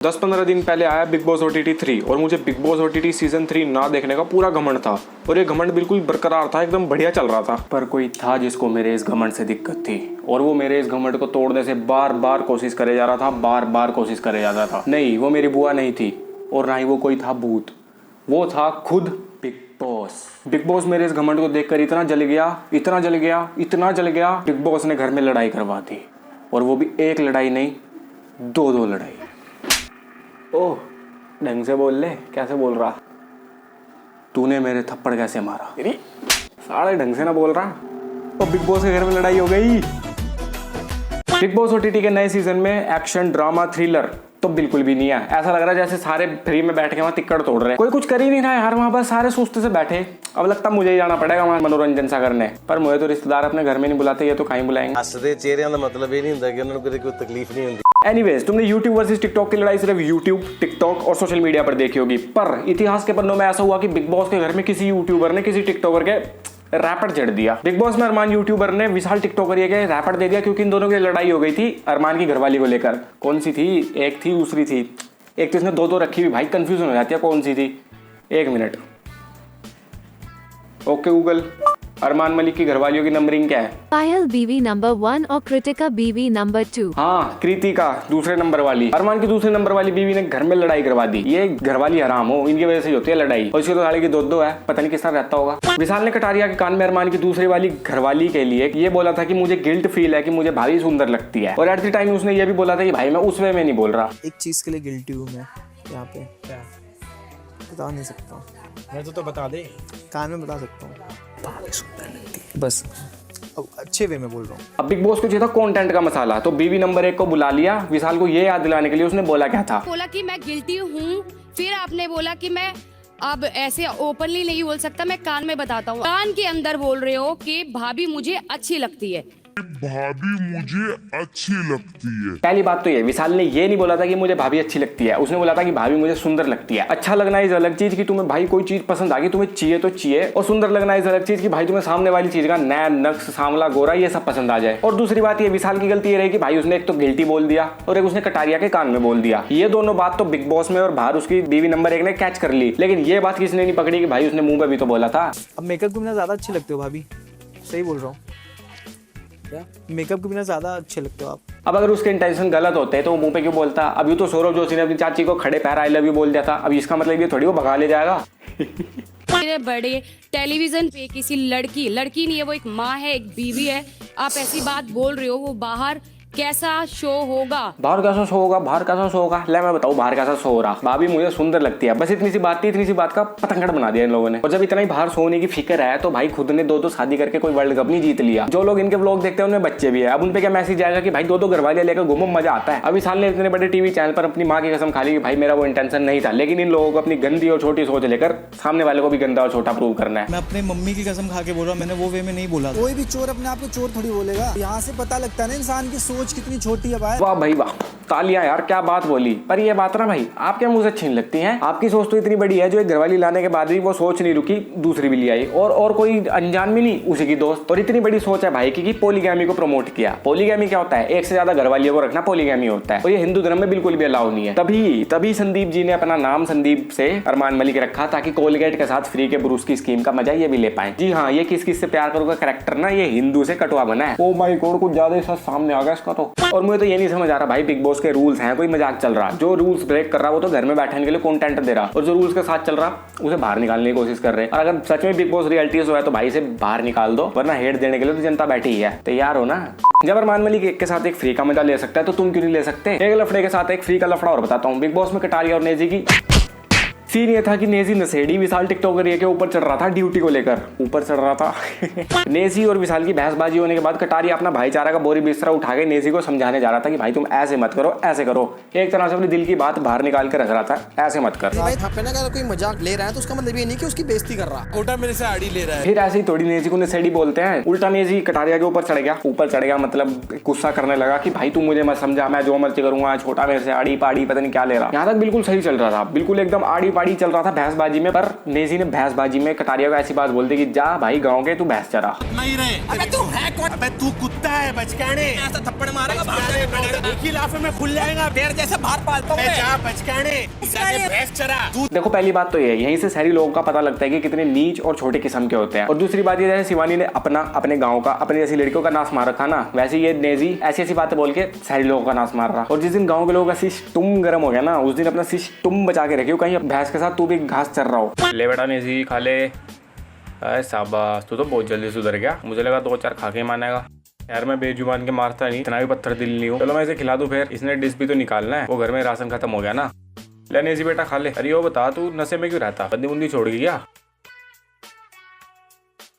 10-15 दिन पहले आया बिग बॉस OTT 3 और मुझे बिग बॉस OTT सीजन 3 ना देखने का पूरा घमंड था और ये घमंड बिल्कुल बरकरार था, एकदम बढ़िया चल रहा था। पर कोई था जिसको मेरे इस घमंड से दिक्कत थी और वो मेरे इस घमंड को तोड़ने से बार बार कोशिश करे जा रहा था, बार बार कोशिश करे जा रहा था। नहीं, वो मेरी बुआ नहीं थी और ना ही वो कोई था भूत, वो था खुद बिग बॉस। बिग बॉस मेरे इस घमंड को देखकर इतना जल गया, इतना जल गया, इतना जल गया, बिग बॉस ने घर में लड़ाई करवा दी। और वो भी एक लड़ाई नहीं, दो लड़ाई। ओह, ढंग से बोल ले, कैसे बोल रहा? तूने मेरे थप्पड़ कैसे मारा? अरे साले ढंग से ना बोल रहा। और बिग बॉस के घर में लड़ाई हो गई। बिग बॉस OTT के नए सीजन में एक्शन, ड्रामा, थ्रिलर तो बिल्कुल भी नहीं है। ऐसा लग रहा है जैसे सारे फ्री में बैठ के वहां टिकट तोड़ रहे हैं। कोई कुछ कर ही नहीं रहा है यार, वहां बस सारे सुस्त से बैठे। अब लगता मुझे ही जाना पड़ेगा वहां मनोरंजन सा करने, पर मुझे तो रिश्तेदार अपने घर में नहीं बुलाते, ये तो कहीं बुलाएंगे। हसदे चेहरिਆਂ ਦਾ मतलब ये नहीं ਹੁੰਦਾ कि उन्होंने कोई तकलीफ नहीं होती। एनीवेज, तुमने YouTube वर्सेस टिकटॉक की लड़ाई सिर्फ YouTube, टिकटॉक और सोशल मीडिया पर देखी होगी, पर इतिहास के पन्नों में ऐसा हुआ कि बिग बॉस के घर में किसी यूट्यूबर ने किसी टिकटॉकर के रैपट जड़ दिया। बिग बॉस में अरमान यूट्यूबर ने विशाल टिकटॉकर के रैपट दे दिया क्योंकि इन दोनों की लड़ाई हो गई थी अरमान की घरवाली को लेकर। कौन सी थी? एक थी, दूसरी थी, एक तो इसने दो रखी हुई। भाई कंफ्यूजन हो जाती है कौन सी थी। एक minute. Okay Google, Armaan Malik की घरवालियों की नंबरिंग क्या है? पायल बीवी नंबर 1 और कृतिका बीवी नंबर 2। हाँ, कृतिका दूसरे नंबर वाली। अरमान की दूसरे नंबर वाली बीवी ने घर में लड़ाई करवा दी। ये घरवाली हराम हो, इनकी वजह से ही होती है लड़ाई। और इसकी तो साले की दो है, पता नहीं किस तरह रहता होगा। विशाल ने कटारिया के कान में अरमान की दूसरी वाली घरवाली के लिए ये बोला था कि मुझे गिल्ट फील है कि मुझे भाभी सुंदर लगती है। और एट द टाइम उसने ये भी बोला था कि भाई मैं उस वे में नहीं बोल रहा। एक चीज के लिए गिल्टी हूँ मैं यहाँ पे, क्या बता नहीं सकता। मैं तो बता दे, कान में बता सकता हूँ, बस अब अच्छे वे में बोल रहा हूँ। अब बिग बॉस को चाहिए था कंटेंट का मसाला, तो बीवी नंबर 1 को बुला लिया। विशाल को ये याद दिलाने के लिए उसने बोला क्या था? बोला कि मैं गिल्टी हूँ, फिर आपने बोला कि मैं अब ऐसे ओपनली नहीं बोल सकता, मैं कान में बताता हूँ। कान के अंदर बोल रहे हो कि भाभी मुझे अच्छी लगती है। भाभी मुझे अच्छी लगती है। पहली बात तो ये, विशाल ने ये नहीं बोला था कि मुझे भाभी अच्छी लगती है, उसने बोला था कि भाभी मुझे सुंदर लगती है। अच्छा लगना इस अलग चीज की तुम्हें भाई कोई चीज पसंद आ गई, तुम्हें चाहिए तो चाहिए, और सुंदर लगना इस अलग चीज की भाई तुम्हें सामने वाली चीज का नैन, नक्श, सांवला, गोरा ये सब पसंद आ जाए। और दूसरी बात ये, विशाल की गलती ये रही कि भाई उसने एक तो गिल्टी बोल दिया और एक उसने कटारिया के कान में बोल दिया। ये दोनों बात तो बिग बॉस में और बाहर उसकी बीवी नंबर 1 ने कैच कर ली, लेकिन ये बात किसने नहीं पकड़ी कि भाई उसने मुंह पे भी तो बोला था। अब मेकअप के बिना ज्यादा अच्छे लगते हो भाभी, सही बोल रहा हूँ। मेकअप के बिना ज्यादा अच्छे लगते हो आप। अब अगर उसके इंटेंशन गलत होते हैं तो वो मुंह पे क्यों बोलता? अभी तो सौरभ जोशी ने अपनी चाची को खड़े पैर आई लव यू बोल दिया था, अब इसका मतलब ये थोड़ी वो भगा ले जाएगा। मेरे बड़े टेलीविजन पे किसी लड़की नहीं है, वो एक माँ है, एक बीवी है, आप ऐसी बात बोल रहे हो, वो बाहर कैसा शो होगा? बाहर कैसा शो होगा? बाहर कैसा शो होगा? ले मैं बताऊं बाहर कैसा शो हो रहा। भाभी मुझे सुंदर लगती है, बस इतनी सी बात थी, इतनी सी बात का पतंगड़ बना दिया इन लोगों ने। और जब इतना ही बाहर सोने की फिक्र है तो भाई खुद ने दो शादी करके कोई वर्ल्ड कप नहीं जीत लिया। जो लोग इनके व्लॉग देखते हैं उनमें बच्चे भी है, अब उनपे क्या मैसेज आएगा कि भाई दो घरवालियां लेकर घूमो, मजा आता है। अभी साल ने इतने बड़े टीवी चैनल पर अपनी माँ की कसम खा ली कि भाई मेरा वो इंटेंशन नहीं था, लेकिन इन लोगों को अपनी गंदी और छोटी सोच लेकर सामने वाले को भी गंदा और छोटा प्रूव करना है। मैं अपने मम्मी की कसम खा के बोल रहा हूँ, मैंने वो वे में नहीं बोला। कोई भी चोर अपने आप को चोर थोड़ी बोलेगा। यहाँ से पता लगता है ना इंसान की सोच कितनी छोटी है। वाह भाई वाह, तालियां यार, क्या बात बोली। पर ये बात ना भाई आपके मुंह से छीन लगती है। आपकी सोच तो इतनी बड़ी है जो एक घरवाली लाने के बाद भी वो सोच नहीं रुकी, दूसरी भी ले आई, और कोई अनजान भी नहीं, उसी की दोस्त। और इतनी बड़ी सोच है भाई की पॉलीगैमी को प्रमोट किया। पॉलीगैमी क्या होता है? एक से ज्यादा घरवालियों को रखना पॉलीगैमी होता है, और ये हिंदू धर्म में बिल्कुल भी अलाउ नहीं है। तभी संदीप जी ने अपना नाम संदीप से अरमान मलिक रखा ताकि कोलगेट के साथ फ्री के ब्रूस की स्कीम का मजा ये भी ले पाए। जी हाँ, ये किस से प्यार करोगे कैरेक्टर ना ये हिंदू से कटवा बना है। ओ माय गॉड, कुछ ज्यादा ही सामने आ गया इसका तो। और मुझे तो ये नहीं समझ आ रहा भाई बिग बॉस के रूल्स हैं कोई मजाक चल रहा? जो रूल्स ब्रेक कर रहा वो तो घर में बैठने के लिए कंटेंट दे रहा, और जो रूल्स के साथ चल रहा उसे बाहर निकालने की कोशिश कर रहे हैं। और अगर सच में बिग बॉस रियलिटी शो है तो भाई इसे बाहर निकाल दो, वरना हेट देने के लिए तो जनता बैठी ही है। तैयार हो ना? जब अरमान मलिक एक के साथ एक फ्री का मजा ले सकता है तो तुम क्यों नहीं ले सकते? एक लफड़े के साथ एक फ्री का लफड़ा और बताता हूँ। बिग बॉस में कटारिया और नेजी की सीन ये था कि नेजी नशेड़ी विशाल टिकटॉकर के ऊपर चढ़ रहा था, ड्यूटी को लेकर ऊपर चढ़ रहा था। नेजी और विशाल की बहसबाजी होने के बाद कटारिया अपना भाईचारा का बोरी बिस्तरा उठा के नेजी को समझाने जा रहा था कि भाई तुम ऐसे मत करो, ऐसे करो। एक तरह से अपने दिल की बात बाहर निकाल कर रख रहा था, ऐसे मत कर। भाई अगर कोई मजाक ले रहा है तो उसका मतलब ये नहीं कि उसकी बेइज्जती कर रहा है। कोटा मेरे से आड़ी ले रहा है। फिर ऐसे ही थोड़ी नेजी को नशेड़ी बोलते हैं, उल्टा नेजी कटारिया के ऊपर चढ़ गया, मतलब गुस्सा करने लगा कि भाई तू मुझे मत समझा, मैं जो मर्जी करूंगा, छोटा मेरे से आड़ी पाड़ी पता नहीं क्या ले रहा। यहाँ तक बिल्कुल सही चल रहा था, बिल्कुल एकदम आड़ी पाड़ी चल रहा था भैंसबाजी में, पर नेजी ने भैंसबाजी में कटारिया को ऐसी बात बोल दी कि जा भाई गाँव के तू भैंस चरा। नहीं रहे। अबे तू है कौन? अबे तू कुत्ता है बचकाने। ऐसा थप्पड़ मारेगा एक ही लाफे में खुल जाएगा। तेरे जैसे बाहर पालता हूं मैं। जा बचकाने, जाके भैंस चरा। देखो पहली बात तो ये है, यहीं से शहरी लोगों का पता लगता है कि कितने नीच और छोटे किस्म के होते हैं। और दूसरी बात ये है, शिवानी ने अपने गाँव का, अपनी जैसी लड़कियों का नाश मार रखा ना, वैसे ये नेजी ऐसी ऐसी बातें बोल के शहरी लोगों का नाश मार रहा। और जिस दिन गाँव के लोगों का सिस्टम गर्म हो गया ना, उस दिन अपना सिस्टम बचा के रखियो, कहीं भैंस के साथ तू भी घास चर रहा हो। ले बेटा नेजी खा ले। अरे शाबाश, तू तो बहुत जल्दी सुधर गया, मुझे लगा 2-4 खा के मानेगा। यार मैं बेजुबान के मारता नहीं, इतना भी पत्थर दिल नहीं हूँ। चलो मैं इसे खिला दूं फिर, इसने डिश भी तो निकालना है, वो घर में राशन खत्म हो गया ना। ले नेजी बेटा खा ले। अरे वो बता, तू नशे में क्यों रहता? बंदी बुंदी छोड़ गई क्या?